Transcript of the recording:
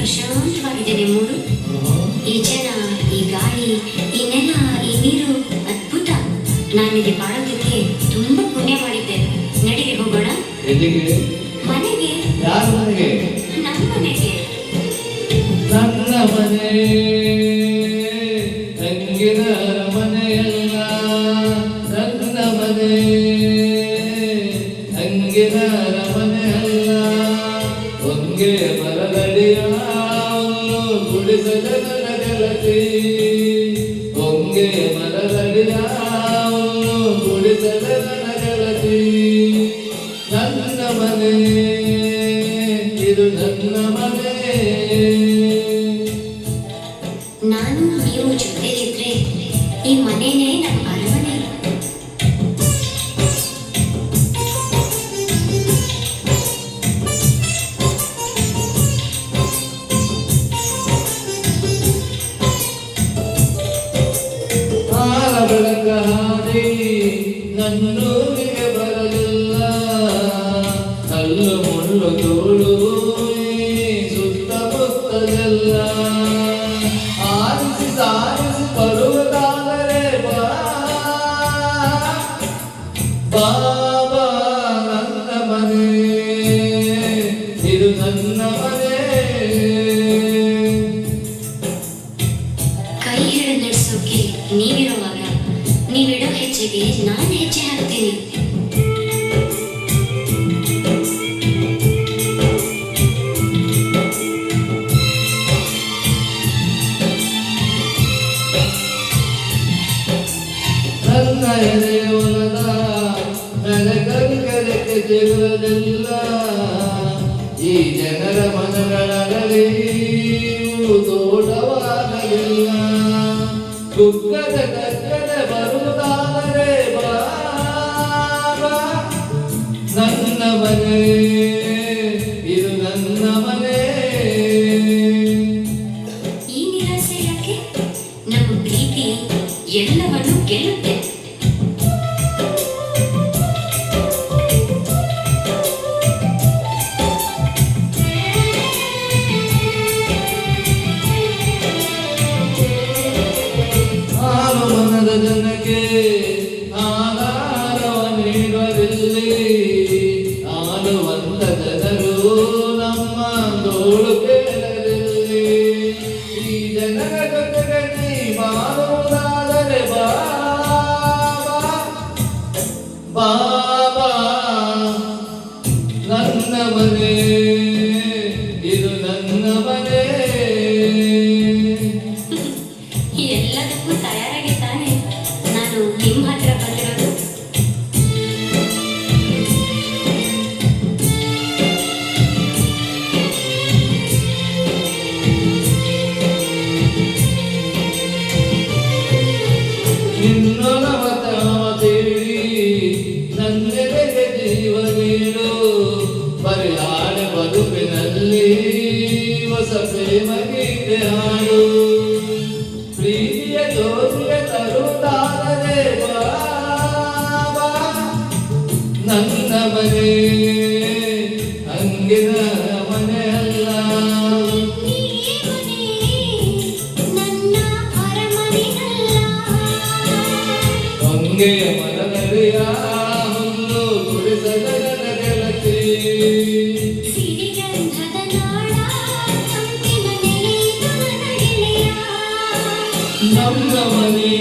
ಪ್ರಶಾಂತವಾಗಿದ್ದೇನೆ ಮೂರು. ಈ ಜನ, ಈ ಗಾಳಿ, ಈ ನೆಲ, ಈ ನೀರು ಅದ್ಭುತ. ನಾನಿಲ್ಲಿ ಬಾಳೋದಕ್ಕೆ ತುಂಬಾ ಪುಣ್ಯ ಮಾಡಿದ್ದೆ. ನಡಿಗೆ ಹೋಗೋಣ. ಮನೆಗೆ. ಯಾರ ಮನೆಗೆ? ನಮ್ಮ ಮನೆಗೆ. ನನ್ನ ಮನೆ ತಂಗಿನ ಮನೆಯಲ್ಲ, ನನ್ನ ಮನೆ ತಂಗಿನ ಮನೆಯಲ್ಲ. ಹೊಂಗೆ ಮರದಡಿಯ ಗುಡಿಸದ ನನ್ನ ಗೆಳತಿ, ಹೊಂಗೆ ಮರದಡಿಯ ಗುಡಿಸದ ನನ್ನ ಗೆಳತಿ. ನನ್ನ ಮನೆ ಇದು ನನ್ನ ಮನೆ. ನಾನು ನೀವು ಜೊತೆಲಿದ್ರೆ ಈ ಮನೆನೇ ನಮ್ಮ ಅರಮನೆ. ಬೆಳಕ ಹಾಡಿ ನನ್ನೂರಿಗೆ ಬರಲಿಲ್ಲ, ಕಲ್ಲು ಮುಳ್ಳು ತೋಳು ಸುತ್ತಮುತ್ತಲೆಲ್ಲ. ಆರಿಸಿ ಸಾರಿಸಿ ಬರುವುದಾದರೆ ಬಾಬಾ ನನ್ನ ಮನೆ ಇದು ನನ್ನ ಮನೆ. ಕೈ ಹಿಡಿದು ನಡೆಸೋಕೆ ನೀವಿರುವಾಗ ನೀವಿಡೋ ಹೆಜ್ಜೆಗೆ ನಾನು ಹೆಜ್ಜೆ ಹಾಕ್ತೀನಿ. ನನ್ನ ಎದೆಯೊಲದ ನನಗಲಿಕಲಿಕೆ ಜಗಲಿಲ್ಲ, ಈ ಜನರ ಮನಗಳಲ್ಲಿ ತೋಟವಾಗಲಿಲ್ಲ. ಕುಕ್ಕದ ಕಕ್ಕದ ಬರುವುದಾದರೆ ಬಾಬಾ ನನ್ನ ಮನೆ ಇದು ನನ್ನ ಮನೆ. ಈ ನಿರಾಸೆ ಯಾಕೆ? ನಮ್ಮ ಪ್ರೀತಿ ಎಲ್ಲವನ್ನು ಗೆಲ್ಲುತ್ತೆ. ನಾನು ಮನದ ಜನಕ್ಕೆ ಆಧಾರವ ನೀಡುವಲ್ಲಿ, ಆಳುವಂತ ಜನರು ನಮ್ಮ ತೋಳು ಕೇಳಲಿಲ್ಲಿ. ಈ ಜನರ ಜೊತೆಗೆ ನೀ ಮಾಡುವುದಾದರೆ ಬಾಬಾ ಬಾಬಾ ನನ್ನ ಮನೆ ಇದು ನನ್ನ ಮನೆ. ಎಲ್ಲದಕ್ಕೂ ತಯಾರಾಗಿ ತಾನೆ ನಾನು ನಿಮ್ಮ ಹತ್ರ ಬಂದಿರೋದು. ನಿನ್ನೊಲವತಾವತೇಳಿ ನನ್ನೆಡೆಗೆ ಜೀವ ನೀಡು, ಬರಿಯಾಡೆ ಬದುಕಿನಲ್ಲಿ ಹೊಸ ಪ್ರೇಮ ಗೀತೆ ಹಾಡು. ಪ್ರೀತಿಯ ಜೋತಿಗೆ ತರುತ್ತಾದರೆ ಬಾಬಾ ನನ್ನ ಮನೆ ಹಂಗಿನ ಮನೆ ಅಲ್ಲ. ನನ್ನ ಅರಮನೆಯಲ್ಲ. ಹೊಂಗೆಯ ಮರದಡಿಯ ಹುಲ್ಲು ಗುಡಿಸದ ನನ್ನ ಗೆಳತಿ, ಸಿರಿಗಂಧದ ನಾಡ ತಂಪಿನ ನೆಲೆಯಿದು ನನ್ನ ಗೆಳೆಯ. ನಮ್ಮ ಮನೆ